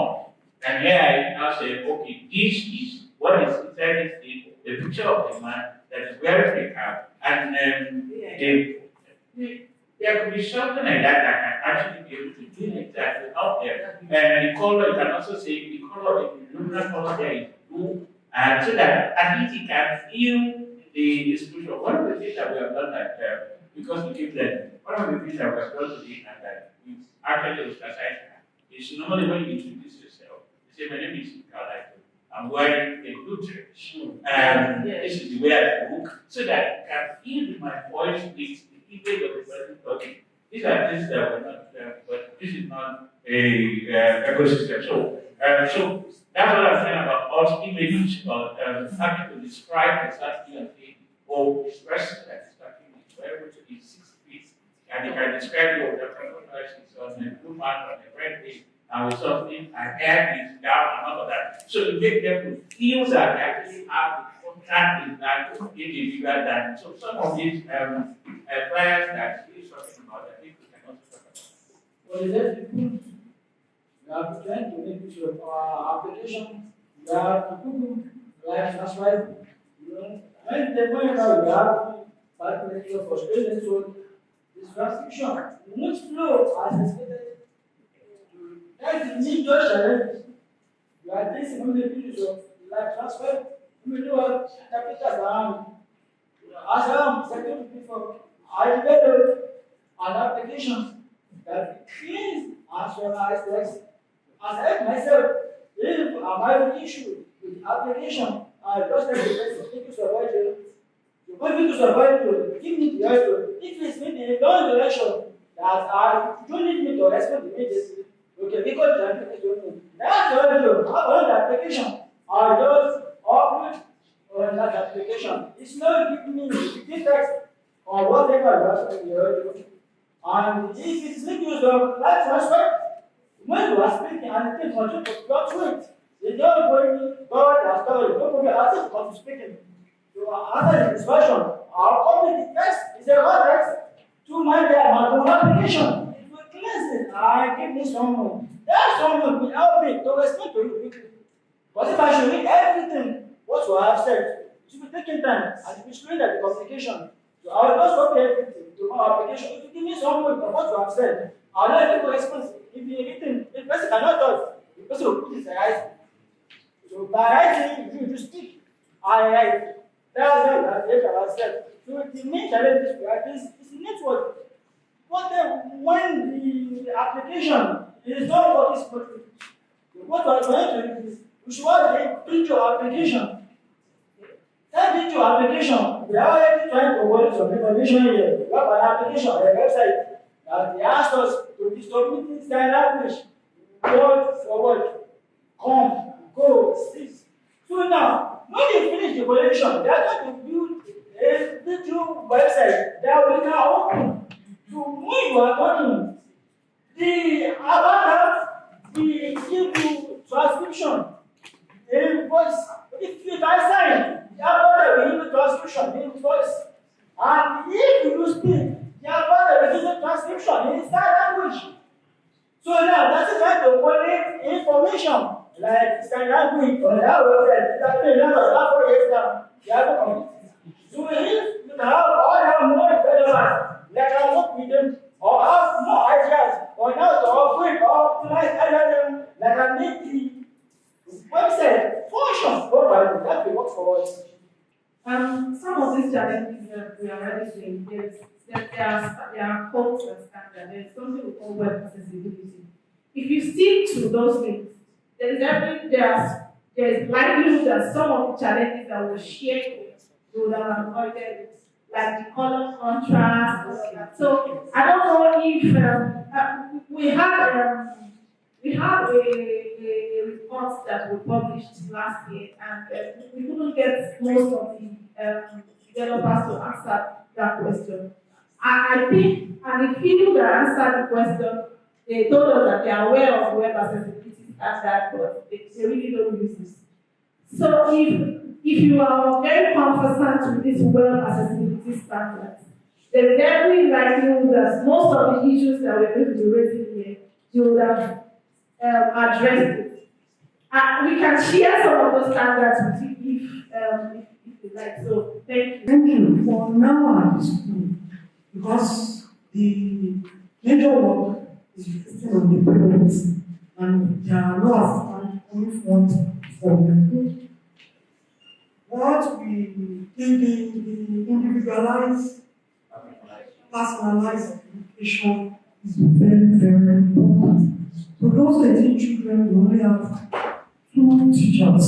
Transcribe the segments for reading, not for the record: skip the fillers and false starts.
norm. And here I now say, okay, this is what is inside this thing, the picture of the man that is wearing the cap, and there could be something like that that can actually be able to do exactly out there. And the color, you can also say the color, the luminous color there is blue, and so that at least it can feel the exposure. One of the things that we have done that because we keep learning, one of the things that we have done today and that we actually exercise is normally when you introduce yourself, you say, my name is Carlito. I'm wearing a blue dress. And this is the way I look, so that you can feel my voice with the image of the person talking. These are things that we're not, but this is not a ecosystem. So that's what I'm saying about us images, about having to describe exactly and say, or express that exactly wherever it is 6 feet, and they can describe your different is on the blue man on the red page, and with something, and air is down, and all of that. So you make them to feel that they actually have the contact in that individual that. So some of these flyers that he's talking about, I think we can also talk about. Well, let people, we are trying to make use of our application. We have to put like that's why when the point now we have calculated for students, so this transcription will not flow as expected. That's the need to challenge. You are facing only the use of like transfer. We do have capitals around. As I said before, I developed an application that cleans as well as text. As I myself, if I have an issue with the application, I just tell the person to survive it. You want me to survive it, give me the answer. If it's in the long direction that I don't need me to respond immediately, okay, because the application, that's all I do. I want the application. I just upload on that application. It's not giving me the text or whatever that's in the audio. And if it's making use of live transfer, when you are speaking and things continue to fluctuate, they don't worry God has told you. Don't forget, I think I'm speaking. So after the discussion, I'll copy the text. It's a hot text to my application. It will cleanse it. I give me someone. That someone will help me to respond to you quickly. But if I should read everything, what you have said, it should be taking time and it will strain the communication. So I will just copy everything to my application. If you give me someone of what you have said, I'll not able to respond. If you written, the person cannot talk, the person will put his eyes. So by writing, you speak. I write. That's what I said. So the main challenge is network. But then when the application is not what is perfect, what we are going to do is we should have a picture application. That picture application, we are already trying to work some information here. We have an application, a website that they asked us to submit this language, word for word, come, go, cease. So now, when they finish the collection, they are going to build a digital website that we can open. So when you are talking, the avatar will give you transcription in voice. If you sign, the avatar will give you transcription in voice. And if you speak, the avatar will give you transcription in sign language. So now that's trying to collect information like sign language on that website. That's the number of 4 years now. You have to complete. So if you have more developers that can work with them or have more ideas or how to operate or optimize LLM that can make the website function properly, that will work for us. Some of these challenges we are already seeing, there are codes and standards. There's something we call web accessibility. If you stick to those things, there is likelihood that some of the challenges that we share would have avoided it, like the color contrast, all of that. So I don't know if we had a report that we published last year, and we couldn't get most of the developers to answer that question. I think, and the people that answered the question, they told us that they are aware of web accessibility standard, but they really don't use this. So if you are very conversant with this web accessibility standards, then very likely that most of the issues that we're going to be raising here, you would have addressed it. We can share some of those standards with you if you like. So thank you. Thank you. For now at the school, because the major work is resting on the parents, and there are no assistance coming forth from them. What we the individualized, personalized education is very, very important. So those 18 children, we only have 2 teachers.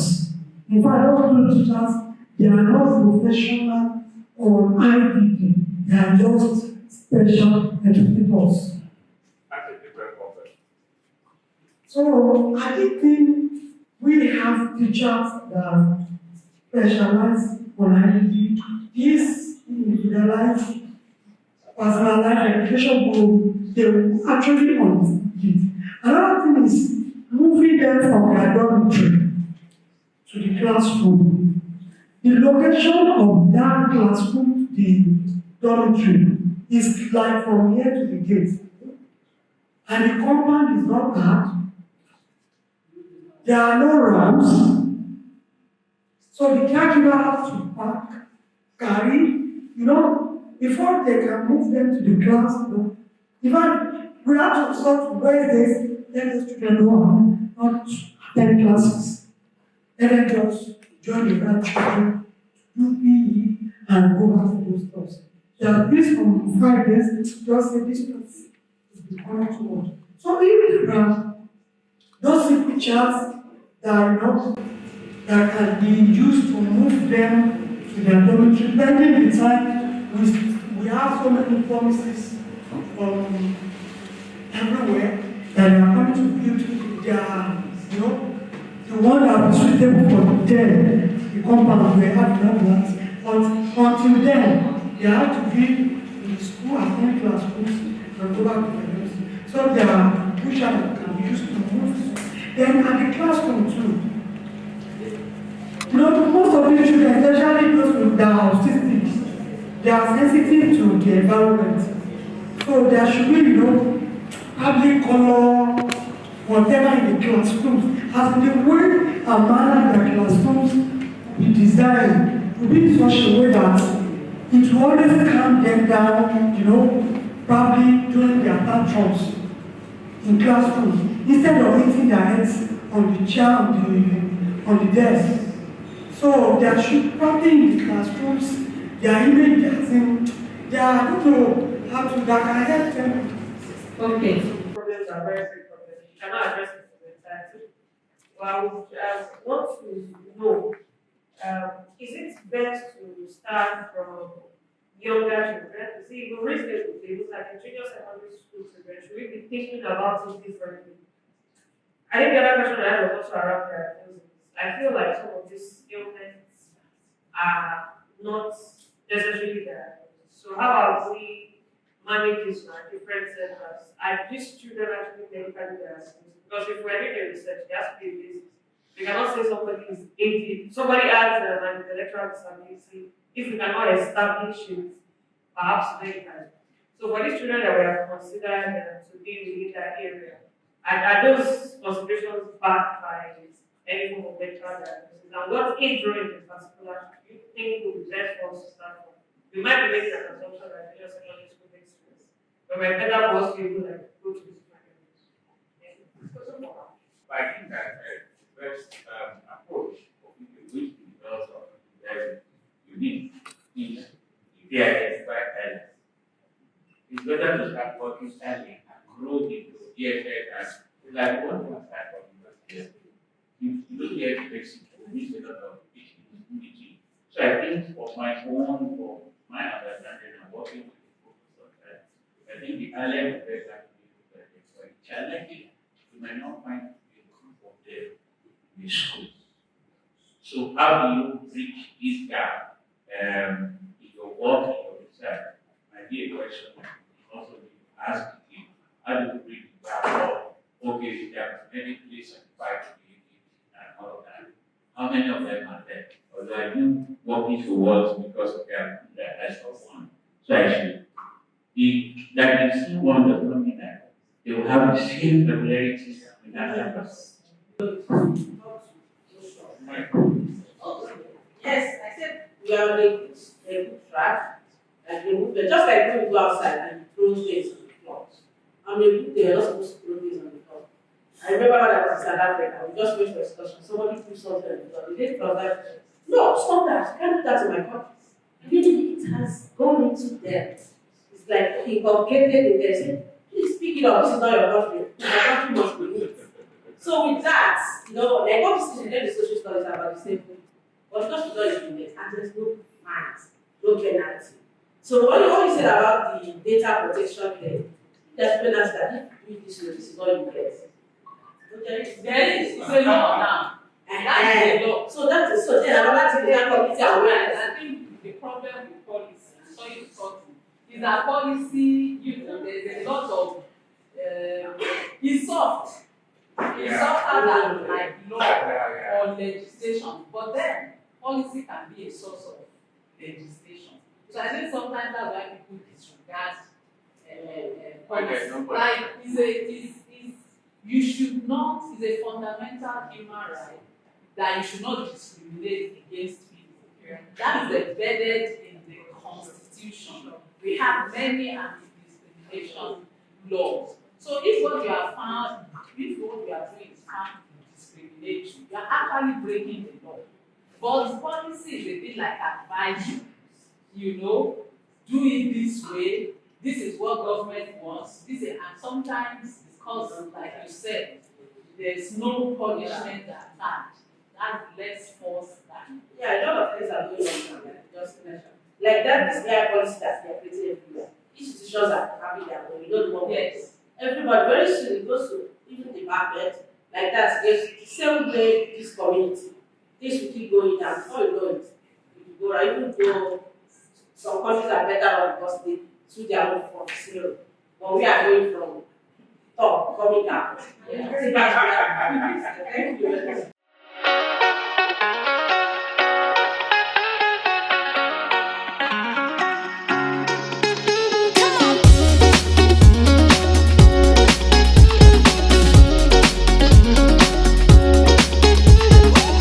In fact, those 2 teachers, they are not professional or IDP. They are just special educators. That's a different problem. So I think we have teachers that specialize on IDP. This individualized, personalized education will, they will actually understand it. Another thing is moving them from their dormitory to the classroom. The location of that classroom, the dormitory, is like from here to the gate. And the compound is not bad. There are no ramps. So the caregiver has to park, carry, before they can move them to the classroom. In fact, we have to sort of where this, let those children know not attend classes. Let them just join the right children, do PE, and go back to those stuff. There are these from 5 days, just say this place is becoming too much. So if those pictures that that can be used to move them to their dormitory, pending the time, we have so many promises from everywhere that they are coming to build their, the one that will be suitable for them, the compound we have enough ones. But until then, they have to be in the school, attend classrooms, and go back to their dormitory. So there are pushers that can be used to move. Then at the classroom too, most of these children, especially those with the autistic, they are sensitive to the environment. So there should be, public color, whatever in the classrooms, as the way and manner the classrooms be designed will be in such a way that it will always calm them down, probably during their tantrums in classrooms, instead of hitting their heads on the chair, on the desk. So there should probably in the classrooms, their image, they are, I don't know how to, that can help them. Okay. Problems are very big problems. You cannot address it for the entirety. Well, I would want to know, is it best to start from younger children? You see, we raise the tables like in junior secondary school children. Should we be thinking about it differently? I think the other question I had was also around diagnosis. I feel like some of these ailments are not necessarily diagnosed. So how about we manage this in our different centers? Are these children actually medically diagnosed? Because if we're doing a research, there has to be a basis. We cannot say somebody is 80, somebody has an intellectual disability if we cannot establish it, perhaps medically. So for these children that we have considered to be within that area, are those considerations backed by any form of medical diagnosis? And what age range in particular do you think would be best for us to start from? We might be making an assumption that junior secondary school makes sense, but we're better for us to be able to go to this kind of I think that the best approach for people which results are very unique is if they identify early. It's better to start working early and grow into ESS and it's like one can start working early. You don't get to basic, you need a lot of teaching. So I think for my understanding and working with the focus on that, I think the earlier the better to be prepared. So challenging, you might not find a group of them in the schools. So how do you bridge this gap in your work, in your research? Might be a question also be asked you, how do you bridge the gap of okay, there are many places certified to be and all of that. How many of them are there? Or are you working towards because of their less of one? So actually, that you see one does not mean that they will have the same regularities with other person. Oh, yes, I said we are on a good track. Like just like when we go outside and throw things on the floor. I mean, they are not supposed to throw things on the floor. I remember when I was in South Africa, we just went for excursion. Somebody threw something on the floor. They didn't that. No, stop that. You can't do that in my country. Really, it has gone into them. It's like inculcated in them. Say, please pick it up. This is not your country. My country must be neat. So with that, like obviously we learn the social studies about the same thing. But because we don't implement, and there's no fines, no penalty. So what you said about the data protection thing, there's penalty that if you do this is all you get. There is, it's a law now. And that is a law. So that is so then another thing is that community awareness. I think the problem with policy, I'm sure you've talked to, is that policy, there's a lot of it's soft. It's softer than like law or legislation. But then policy can be a source of legislation. So I think sometimes that's why people disregard policy. Like you should not, it's a fundamental human right that you should not discriminate against people. That is embedded in the Constitution. We have many anti-discrimination laws. So if what you are doing is found to discriminate you, you are actually breaking the law. But policy is a bit like advice. Do it this way. This is what government wants. And sometimes because, like you said, there's no punishment attached. That's less force than. Yeah, a lot of things are going on now, like just mentioned. Like that display policy that they are creating everywhere. Institutions are having their own. You don't know. Yes. Everybody very soon it goes to even the market like that. There's the same way this community. This will keep going down. Before you know it, you go right, even though some countries are better off because they do their own from zero. But we are going from top coming down. Yeah. Thank you.